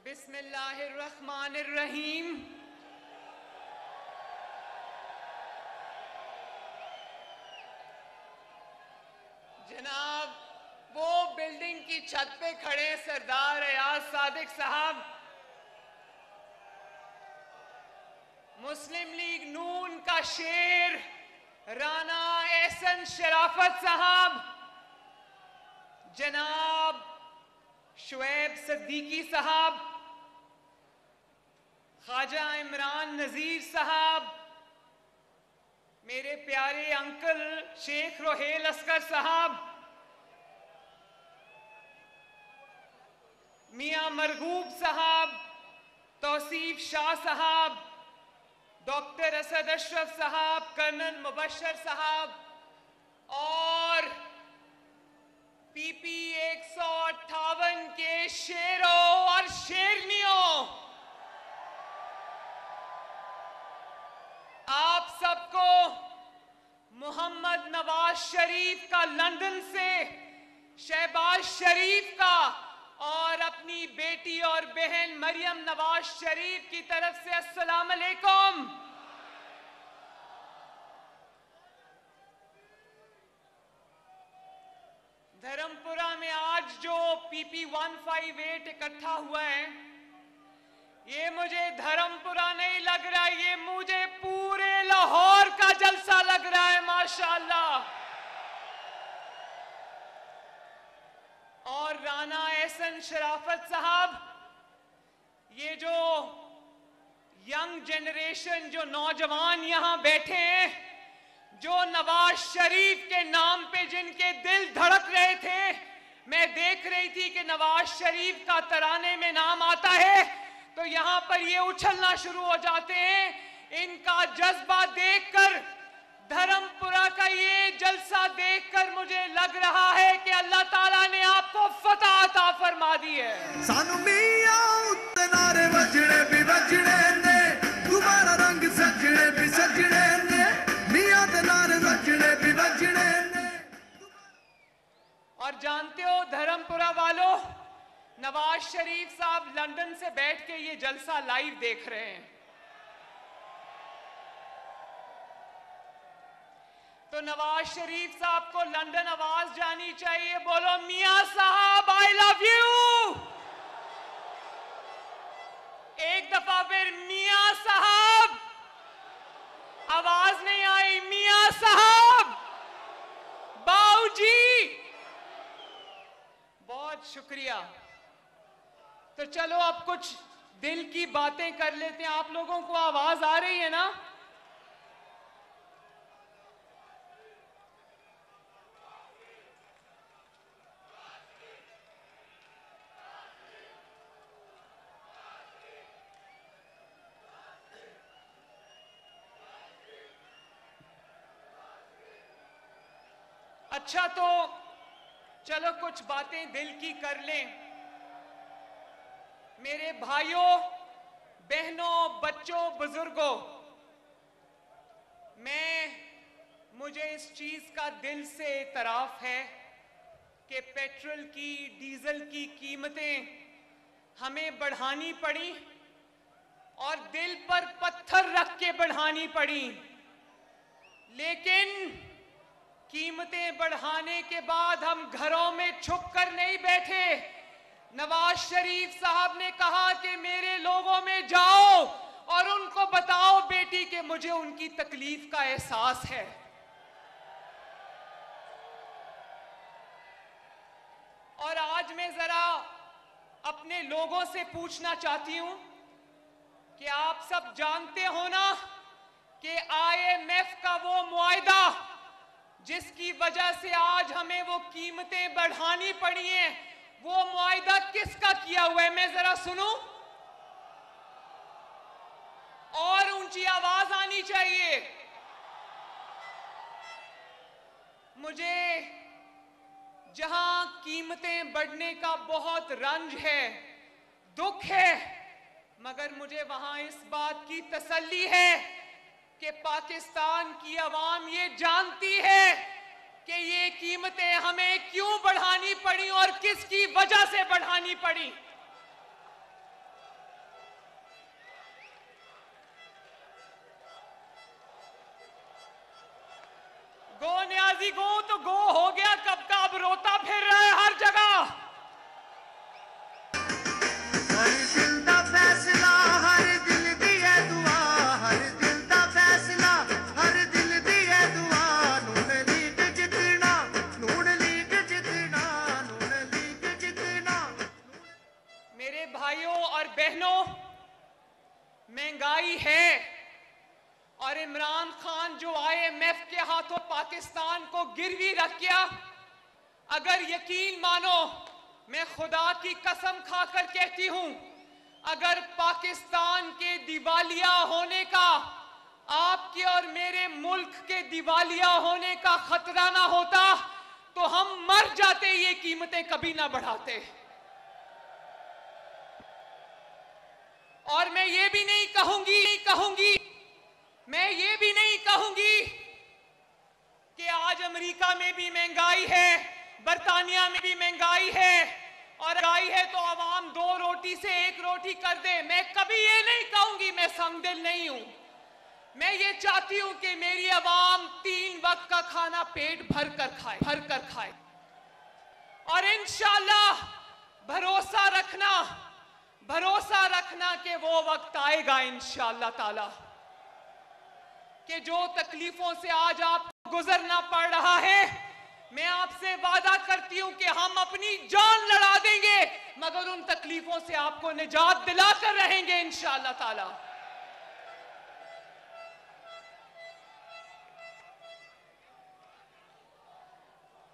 बिस्मिल्लाहिर्रहमानिर्रहीम। जनाब, वो बिल्डिंग की छत पे खड़े सरदार अयाज सादिक साहब, मुस्लिम लीग नून का शेर राना एहसन शराफत साहब, जनाब शुएब सिद्दीकी साहब, ख्वाजा इमरान नजीर साहब, मेरे प्यारे अंकल शेख रोहेल अस्कर साहब, मियां मरगूब साहब, तौसीफ शाह साहब, डॉक्टर असद अशरफ साहब, कर्नल मुबशर साहब और पीपी 158 के शेरों और शेरनियों, आप सबको मोहम्मद नवाज शरीफ का लंदन से, शहबाज शरीफ का और अपनी बेटी और बहन मरियम नवाज शरीफ की तरफ से अस्सलाम अलैकुम। धर्मपुरा में आज जो पीपी 158 इकट्ठा हुआ है, ये मुझे धर्मपुरा नहीं लग रहा, ये मुझे पूरे लाहौर का जलसा लग रहा है माशाअल्लाह। और राना एहसन शराफत साहब, ये जो यंग जनरेशन, जो नौजवान यहां बैठे हैं, जो नवाज शरीफ के नाम पे जिनके दिल धड़क रहे थे, मैं देख रही थी कि नवाज शरीफ का तराने में नाम आता है तो यहां पर ये उछलना शुरू हो जाते हैं। इनका जज्बा देखकर, धर्मपुरा का ये जलसा देखकर मुझे लग रहा है कि अल्लाह ताला ने आपको फतह अता फरमा दी है। सानू मियां उत्ते नारे वजने भी वजने ने, तुम्हारा रंग सजने भी सजने ने, मियां दे नारे वजने भी वजने ने। और जानते हो धर्मपुरा वालों, नवाज शरीफ साहब लंदन से बैठ के ये जलसा लाइव देख रहे हैं, तो नवाज शरीफ साहब को लंदन आवाज जानी चाहिए। बोलो मियां साहब आई लव यू। एक दफा फिर मियां साहब, आवाज नहीं आई, मियां साहब, बाऊजी, बहुत शुक्रिया। तो चलो अब कुछ दिल की बातें कर लेते हैं। आप लोगों को आवाज आ रही है ना? अच्छा, तो चलो कुछ बातें दिल की कर लें। मेरे भाइयों, बहनों, बच्चों, बुजुर्गों, मुझे इस चीज का दिल से इतराफ है कि पेट्रोल की, डीजल की कीमतें हमें बढ़ानी पड़ी और दिल पर पत्थर रख के बढ़ानी पड़ी, लेकिन कीमतें बढ़ाने के बाद हम घरों में छुप कर नहीं बैठे। नवाज शरीफ साहब ने कहा कि मेरे लोगों में जाओ और उनको बताओ बेटी कि मुझे उनकी तकलीफ का एहसास है। और आज मैं जरा अपने लोगों से पूछना चाहती हूं कि आप सब जानते हो ना कि IMF का वो मुआहदा जिसकी वजह से आज हमें वो कीमतें बढ़ानी पड़ी हैं, वो मुआहदा किसका किया हुआ है? मैं जरा सुनूं, और ऊंची आवाज आनी चाहिए। मुझे जहां कीमतें बढ़ने का बहुत रंज है, दुख है, मगर मुझे वहां इस बात की तसल्ली है कि पाकिस्तान की आवाम ये जानती है कि ये कीमतें हमें क्यों बढ़ानी पड़ी और किसकी वजह से बढ़ानी पड़ी। as he go तो गो हो गया कब का, अब रोता फिर रहा है हर जगह। हर दिल दा फैसला, हर दिल दी है दुआ, हर दिल दा फैसला, हर दिल दी है दुआ। नून लीग जितना, नून लीग जितना, नून लीग जितना। मेरे भाइयों और बहनों, महंगाई है और इमरान खान जो IMF के हाथों पाकिस्तान को गिरवी रख गया। अगर यकीन मानो, मैं खुदा की कसम खाकर कहती हूं, अगर पाकिस्तान के दिवालिया होने का, आपके और मेरे मुल्क के दिवालिया होने का खतरा ना होता तो हम मर जाते, ये कीमतें कभी ना बढ़ाते। और मैं ये भी नहीं कहूंगी मैं ये भी नहीं कहूंगी कि आज अमेरिका में भी महंगाई है, बरतानिया में भी महंगाई है, और महंगाई है तो आवाम 2 रोटी से 1 रोटी कर दे। मैं कभी ये नहीं कहूंगी, मैं संगदिल नहीं हूं। मैं ये चाहती हूं कि मेरी आवाम 3 वक्त का खाना पेट भर कर खाए। और इंशाअल्लाह भरोसा रखना कि वो वक्त आएगा इंशाअल्लाह ताला कि जो तकलीफों से आज आपको गुजरना पड़ रहा है, मैं आपसे वादा करती हूं कि हम अपनी जान लड़ा देंगे, मगर उन तकलीफों से आपको निजात दिलाकर रहेंगे इंशाअल्लाह ताला।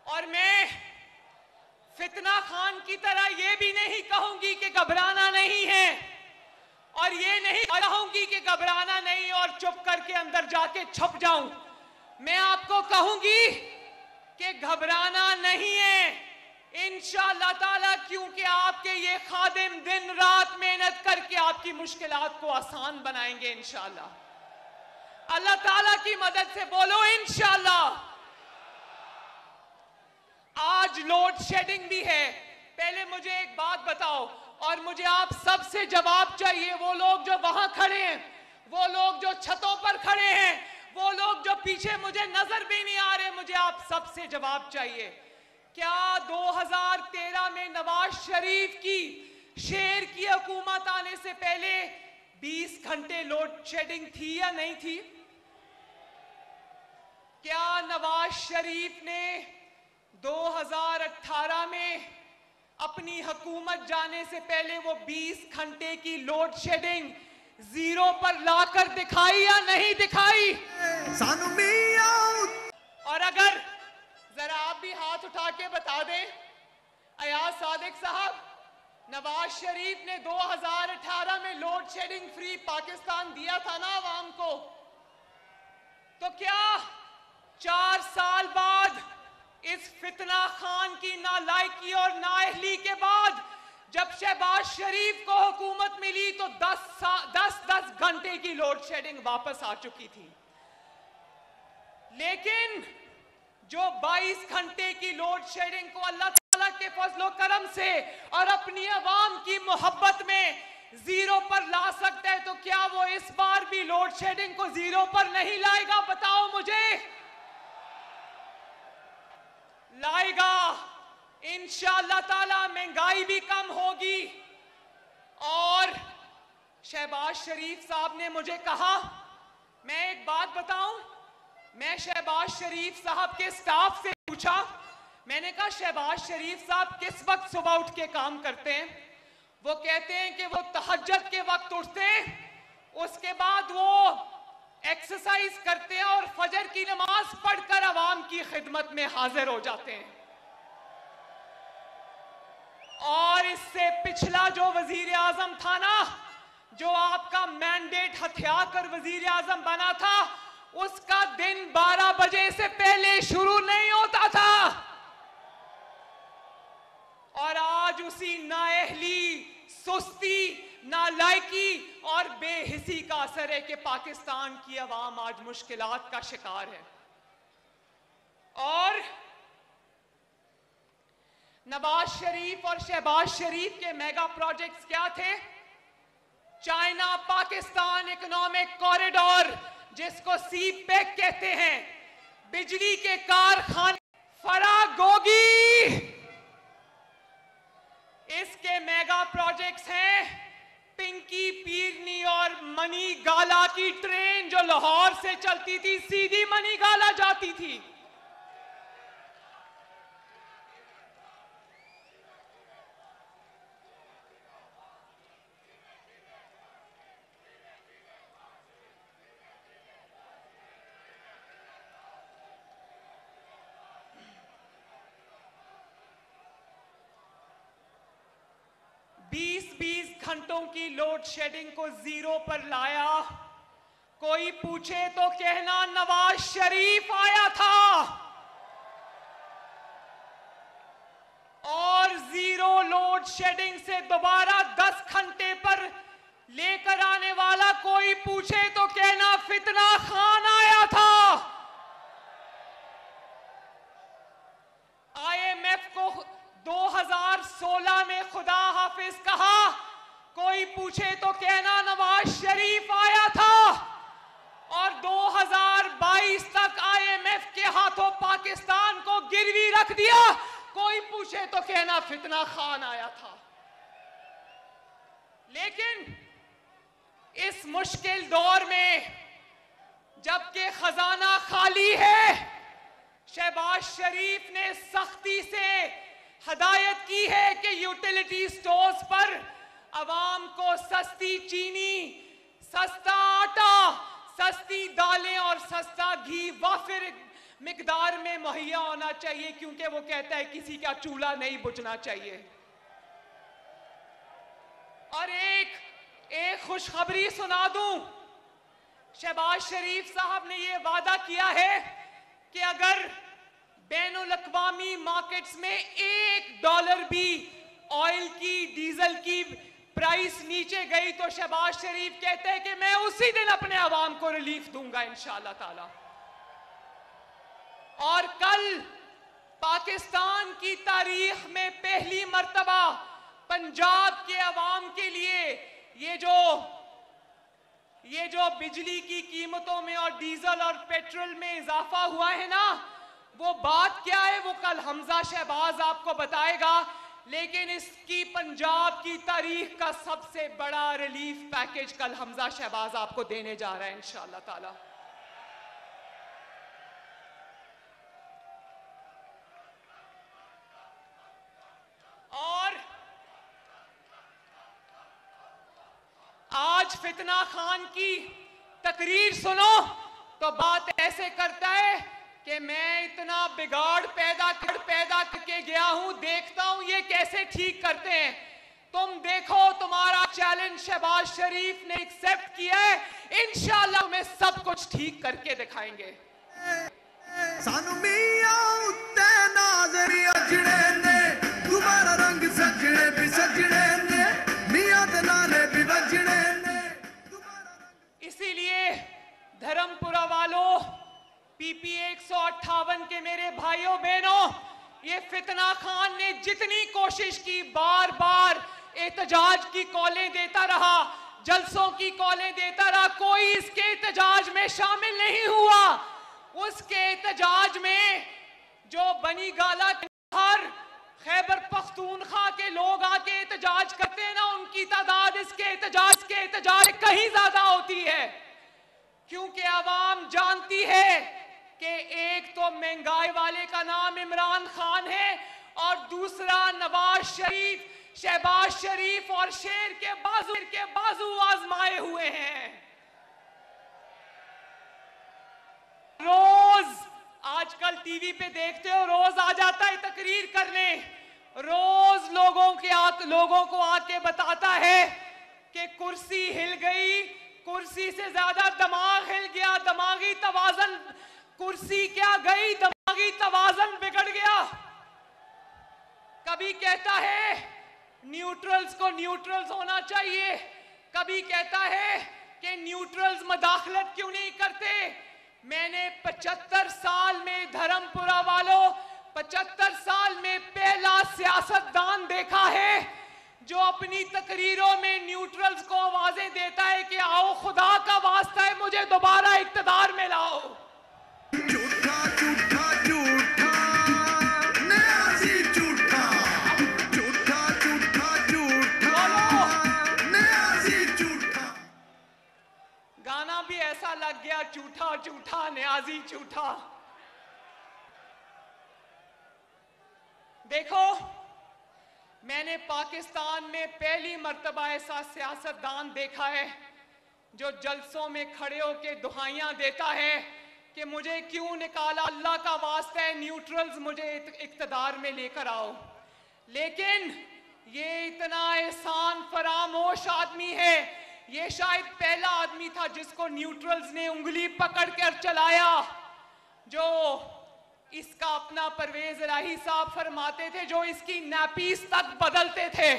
और मैं फितना खान की तरह ये भी नहीं कहूंगी कि घबराना नहीं है, और ये नहीं कहूंगी कि घबराना नहीं और चुप करके अंदर जाके छुप जाऊं। मैं आपको कहूंगी कि घबराना नहीं है इंशाअल्लाह ताला, क्योंकि आपके ये खादिम दिन रात मेहनत करके आपकी मुश्किलात को आसान बनाएंगे इंशाअल्लाह। अल्लाह ताला की मदद से बोलो इंशाअल्लाह। आज लोड शेडिंग भी है। पहले मुझे एक बात बताओ, और मुझे आप सबसे जवाब चाहिए, वो लोग जो वहां खड़े हैं, वो लोग जो छतों पर खड़े हैं, वो लोग जो पीछे मुझे नजर भी नहीं आ रहे, मुझे आप सबसे जवाब चाहिए। क्या 2013 में नवाज शरीफ की शेर की हुकूमत आने से पहले 20 घंटे लोड शेडिंग थी या नहीं थी? क्या नवाज शरीफ ने 2018 में अपनी हुकूमत जाने से पहले वो 20 घंटे की लोड शेडिंग 0 पर लाकर दिखाई या नहीं दिखाई? और अगर जरा आप भी हाथ उठा के बता दें, अयाज सादिक साहब, नवाज शरीफ ने 2018 में लोड शेडिंग फ्री पाकिस्तान दिया था ना आवाम को, तो क्या 4 साल बाद इस फितना खान की नालायकी और नाअहली के बाद जब शहबाज शरीफ को हुकूमत मिली तो 10 घंटे की लोड शेडिंग वापस आ चुकी थी? लेकिन जो 22 घंटे की लोड शेडिंग को अल्लाह ताला के फजलो करम से और अपनी आवाम की मोहब्बत में 0 पर ला सकता है, तो क्या वो इस बार भी लोड शेडिंग को 0 पर नहीं लाएगा? बताओ मुझे। लाएगा इंशाअल्लाह ताला। महंगाई भी कम होगी। और शहबाज शरीफ साहब ने मुझे कहा, मैं एक बात बताऊं, मैं शहबाज शरीफ साहब के स्टाफ से पूछा, मैंने कहा शहबाज शरीफ साहब किस वक्त सुबह उठ के काम करते हैं? वो कहते हैं कि वो तहज्जुद के वक्त उठते हैं, उसके बाद वो एक्सरसाइज करते हैं और फजर की नमाज पढ़कर अवाम की खिदमत में हाजिर हो जाते हैं। और इससे पिछला जो वजीर आजम था ना, जो आपका मैंडेट हथिया कर वजीर आजम बना था, उसका दिन 12 बजे से पहले शुरू नहीं होता था। और आज उसी नाअहली, सुस्ती, नालायकी और बेहिसी का असर है कि पाकिस्तान की आवाम आज मुश्किलात का शिकार है। और नवाज शरीफ और शहबाज शरीफ के मेगा प्रोजेक्ट्स क्या थे? चाइना पाकिस्तान इकोनॉमिक कॉरिडोर, जिसको सीपैक कहते हैं, बिजली के कारखाने फरागोगी, इसके मेगा प्रोजेक्ट्स हैं। पिंकी पीरनी और मनी गाला की ट्रेन जो लाहौर से चलती थी सीधी मनी गाला जाती थी। बीस घंटों की लोड शेडिंग को जीरो पर लाया। कोई पूछे तो कहना नवाज शरीफ आया था, और जीरो लोड शेडिंग से दोबारा 10 घंटे पर लेकर आने वाला कोई पूछे तो कहना फितना खान आया था। IMF को 2016 में खुदा हाफिज कहा, कोई पूछे तो कहना नवाज शरीफ आया था, और 2022 तक IMF के हाथों पाकिस्तान को गिरवी रख दिया। कोई पूछे तो कहना फितना खान आया था। लेकिन इस मुश्किल दौर में जबकि खजाना खाली है, शहबाज शरीफ ने सख्ती से हदायत की है कि यूटिलिटी स्टोर्स पर अवाम को सस्ती चीनी, सस्ता आटा, सस्ती दालें और सस्ता घी वाफिर मिकदार में मुहैया होना चाहिए, क्योंकि वो कहता है किसी का चूल्हा नहीं बुझना चाहिए। और एक खुशखबरी सुना दूं, शहबाज शरीफ साहब ने ये वादा किया है कि अगर बैनुल अक़वामी मार्केट्स में $1 भी ऑयल की, डीजल की प्राइस नीचे गई तो शहबाज शरीफ कहते हैं कि मैं उसी दिन अपने अवाम को रिलीफ दूंगा इंशाअल्लाह ताला। और कल पाकिस्तान की तारीख में पहली मर्तबा पंजाब के अवाम के लिए ये जो बिजली की कीमतों में और डीजल और पेट्रोल में इजाफा हुआ है ना, वो बात क्या है वो कल हमजा शहबाज आपको बताएगा। लेकिन इसकी पंजाब की तारीख का सबसे बड़ा रिलीफ पैकेज कल हमजा शहबाज आपको देने जा रहा है इंशाअल्लाह ताला। और आज फितना खान की तकरीर सुनो तो बात ऐसे करता है कि मैं इतना बिगाड़ पैदा करके गया हूं, देखता हूं ये कैसे ठीक करते हैं। तुम देखो, तुम्हारा चैलेंज शहबाज शरीफ ने एक्सेप्ट किया है, इंशाअल्लाह में सब कुछ ठीक करके दिखाएंगे। सानू मियां उत्ते नाज़री अजड़े ने, तुम्हारा रंग सजने भी सजने ने, मियां दे नारे भी बजने ने। इसीलिए धर्मपुरा वालों, PP 158 के मेरे भाइयों बहनों, ये फितना खान ने जितनी कोशिश की, बार बार एहतजाज की कॉलें देता रहा, जलसों की कॉलें देता रहा, कोई इसके एहतजाज में शामिल नहीं हुआ। उसके एहतजाज में जो बनी गाला हर खैबर पख्तूनख्वा के लोग आके एहतजाज करते हैं ना, उनकी तादाद इसके एहतजाज कहीं ज्यादा होती है। क्योंकि आवाम जानती है कि एक तो महंगाई वाले का नाम इमरान खान है और दूसरा नवाज शरीफ, शहबाज शरीफ और शेर के बाजू आजमाए हुए हैं। रोज आजकल टीवी पे देखते हो, रोज आ जाता है तकरीर करने, रोज लोगों को आके बताता है कि कुर्सी हिल गई, कुर्सी से ज्यादा दिमाग हिल गया, दिमागी तवाजन, कुर्सी क्या गई, दिमागी तवाजन बिगड़ गया। कभी कहता है न्यूट्रल्स को न्यूट्रल्स होना चाहिए, कभी कहता है कि न्यूट्रल्स मदाखलत क्यों नहीं करते। मैंने 75 साल में, धर्मपुरा वालों, 75 साल में पहला सियासतदान देखा है जो अपनी तकरीरों में न्यूट्रल्स को आवाजें देता है कि आओ खुदा का वास्ता है मुझे दोबारा इक्तदार में लाओ। झूठा झूठा झूठा न्याजी झूठा। देखो, मैंने पाकिस्तान में पहली मर्तबा ऐसा सियासतदान देखा है जो जलसों में खड़े होकर दुहाइयां देता है कि मुझे क्यों निकाला, अल्लाह का वास्ता है, न्यूट्रल्स मुझे इक्तदार में लेकर आओ। लेकिन ये इतना एहसान फरामोश आदमी है, ये शायद पहला आदमी था जिसको न्यूट्रल्स ने उंगली पकड़कर चलाया। जो इसका अपना परवेज इलाही साहब फरमाते थे, जो इसकी नैपीस तक बदलते थे,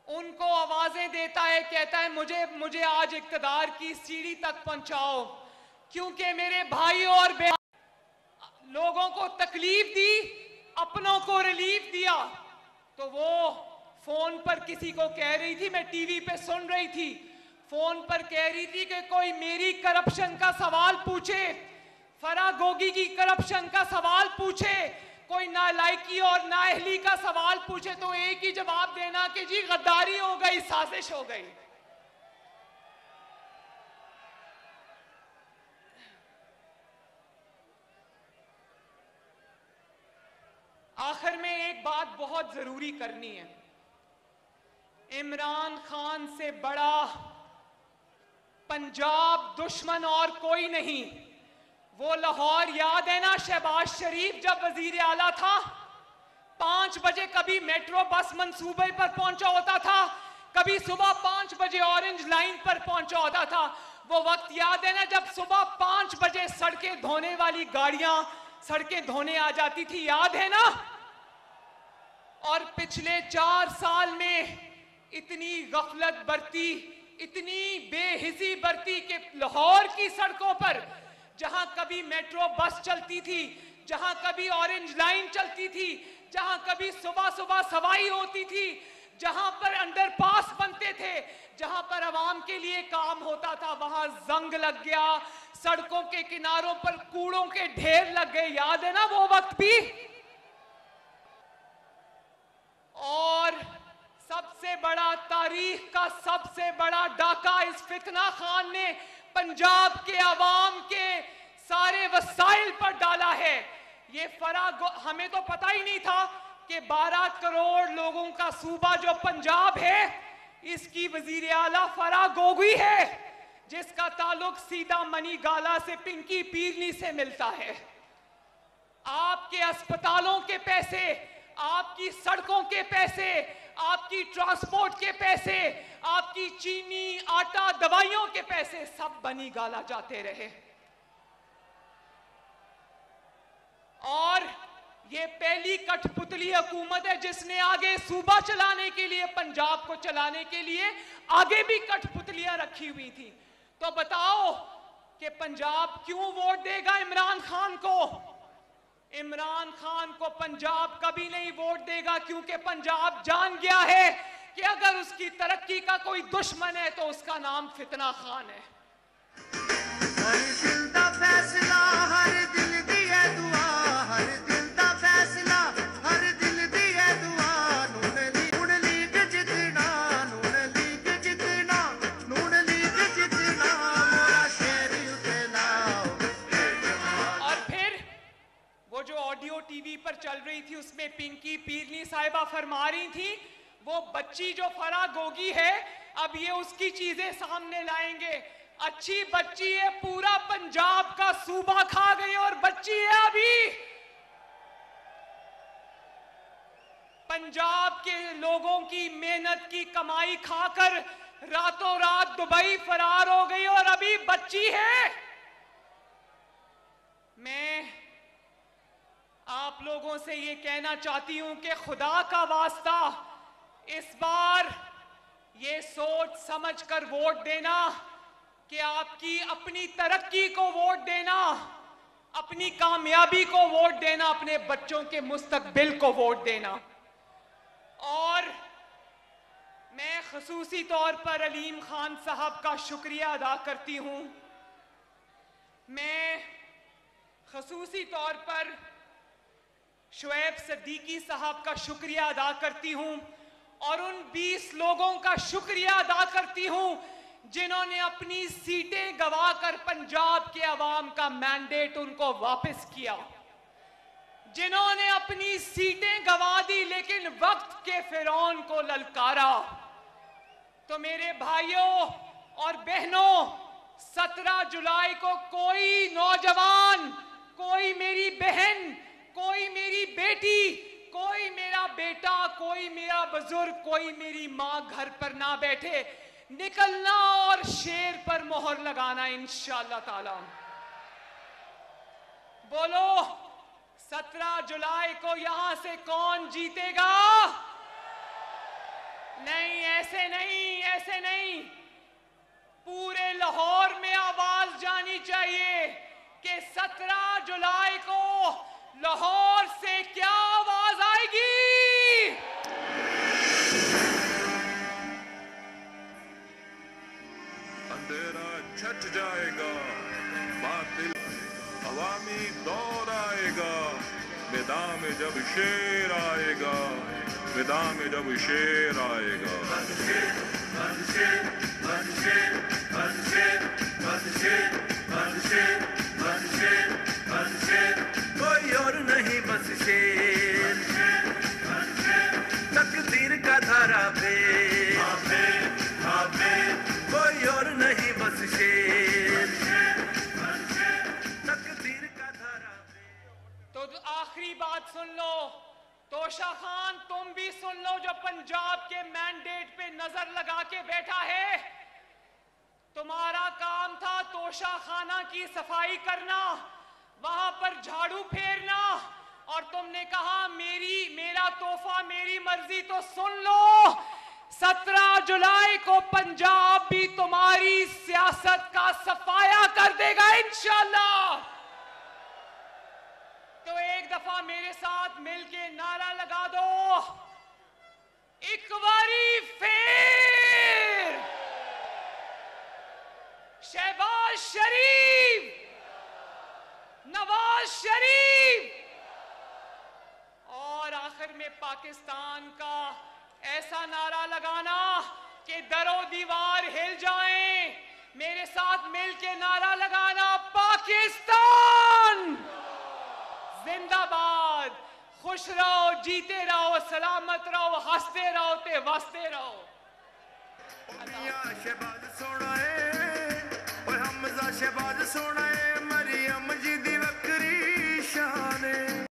उनको आवाजें देता है, कहता है मुझे आज इक्तदार की सीढ़ी तक पहुंचाओ, क्योंकि मेरे भाई और लोगों को तकलीफ दी, अपनों को रिलीफ दिया। तो वो फोन पर किसी को कह रही थी, मैं टीवी पे सुन रही थी, फोन पर कह रही थी कि कोई मेरी करप्शन का सवाल पूछे, फराह गोगी की करप्शन का सवाल पूछे, कोई नालायकी और नाअहली का सवाल पूछे तो एक ही जवाब देना कि जी गद्दारी हो गई, साजिश हो गई। आखिर में एक बात बहुत जरूरी करनी है, इमरान खान से बड़ा पंजाब दुश्मन और कोई नहीं। वो लाहौर याद है ना, शहबाज शरीफ जब वजीर आला था, 5 बजे कभी मेट्रो बस मंसूबे पर पहुंचा होता था, कभी सुबह 5 बजे ऑरेंज लाइन पर पहुंचा होता था। वो वक्त याद है ना जब सुबह 5 बजे सड़कें धोने वाली गाड़ियां सड़कें धोने आ जाती थी, याद है ना? और पिछले 4 साल में इतनी गफलत बरती, इतनी बेहिसी बरती कि लाहौर की सड़कों पर जहां कभी मेट्रो बस चलती थी, जहां कभी ऑरेंज लाइन चलती थी, जहां कभी सुबह सुबह सवाई होती थी, जहां पर अंडरपास बनते थे, जहां पर आवाम के लिए काम होता था, वहां जंग लग गया, सड़कों के किनारों पर कूड़ों के ढेर लग गए। याद है ना वो वक्त भी? और सबसे बड़ा, तारीख का सबसे बड़ा डाका इस फितना खान ने पंजाब के आवाम के सारे वसाइल पर डाला है। ये हमें तो पता ही नहीं था कि 12 करोड़ लोगों का सूबा जो पंजाब है, इसकी वजीर आला फराह गोगी है, जिसका ताल्लुक सीधा मनी गाला से, पिंकी पीरनी से मिलता है। आपके अस्पतालों के पैसे, आपकी सड़कों के पैसे, आपकी ट्रांसपोर्ट के पैसे, आपकी चीनी, आटा, दवाइयों के पैसे सब बनी गाला जाते रहे। और ये पहली कठपुतली हुकूमत है जिसने आगे सूबा चलाने के लिए, पंजाब को चलाने के लिए आगे भी कठपुतलियां रखी हुई थी। तो बताओ कि पंजाब क्यों वोट देगा इमरान खान को? इमरान खान को पंजाब कभी नहीं वोट देगा, क्योंकि पंजाब जान गया है कि अगर उसकी तरक्की का कोई दुश्मन है तो उसका नाम फितना खान है। हर दिल दा फैसला, हर दिल दी है दुआ, हर दिल दा फैसला, हर दिल दी है दुआ। नून लीग जितना, नून लीग जितना, नून लीग जितना, मोरा शेर उतलाओ। और फिर वो जो ऑडियो टीवी पर चल रही थी, उसमें पिंकी पीरनी साहिबा फरमा रही थी, वो बच्ची जो फराह गोगी है, अब ये उसकी चीजें सामने लाएंगे। अच्छी बच्ची है, पूरा पंजाब का सूबा खा गई, और बच्ची है अभी पंजाब के लोगों की मेहनत की कमाई खाकर रातों रात दुबई फरार हो गई, और अभी बच्ची है। मैं आप लोगों से ये कहना चाहती हूं कि खुदा का वास्ता, इस बार ये सोच समझ कर वोट देना कि आपकी अपनी तरक्की को वोट देना, अपनी कामयाबी को वोट देना, अपने बच्चों के मुस्तकबिल को वोट देना। और मैं खसूसी तौर पर अलीम खान साहब का शुक्रिया अदा करती हूं। मैं खसूसी तौर पर शुएब सिद्दीकी साहब का शुक्रिया अदा करती हूं, और उन 20 लोगों का शुक्रिया अदा करती हूं जिन्होंने अपनी सीटें गवाकर पंजाब के अवाम का मैंडेट उनको वापस किया, जिन्होंने अपनी सीटें गवा दी लेकिन वक्त के फिरौन को ललकारा। तो मेरे भाइयों और बहनों, 17 जुलाई को कोई नौजवान, कोई मेरी बहन, कोई मेरी बेटी, कोई मेरा बेटा, कोई मेरा बुजुर्ग, कोई मेरी मां घर पर ना बैठे, निकलना और शेर पर मोहर लगाना इंशाअल्लाह ताला। बोलो 17 जुलाई को यहां से कौन जीतेगा? नहीं, ऐसे नहीं, ऐसे नहीं। पूरे लाहौर में आवाज जानी चाहिए कि 17 जुलाई को लाहौर से क्या आवाज आएगी? अंधेरा छट जाएगा, बातिल अवामी दौर आएगा, मैदान में जब शेर आएगा, मैदान में जब शेर आएगा। कोई और नहीं बस शेर, तकदीर का धारा पे, कोई और नहीं बस शेर, तकदीर का धारा पे। तो आखिरी बात सुन लो, तोशा खान तुम भी सुन लो, जो पंजाब के मैंडेट पे नजर लगा के बैठा है। तुम्हारा काम था तोशा खाना की सफाई करना, वहां पर झाड़ू फेरना, और तुमने कहा मेरा तोहफा मेरी मर्जी। तो सुन लो, 17 जुलाई को पंजाब भी तुम्हारी सियासत का सफाया कर देगा इंशाअल्लाह। तो एक दफा मेरे साथ मिलके नारा लगा दो, एक बारी फिर शहबाज शरीफ, नवाज शरीफ, और आखिर में पाकिस्तान का ऐसा नारा लगाना कि दरो दीवार हिल जाएं। मेरे साथ मिलके नारा लगाना, पाकिस्तान जिंदाबाद। खुश रहो, जीते रहो, सलामत रहो, हंसते रहो ते वसते रहो। शहबाज सोना है, हमजा शहबाज सोना है।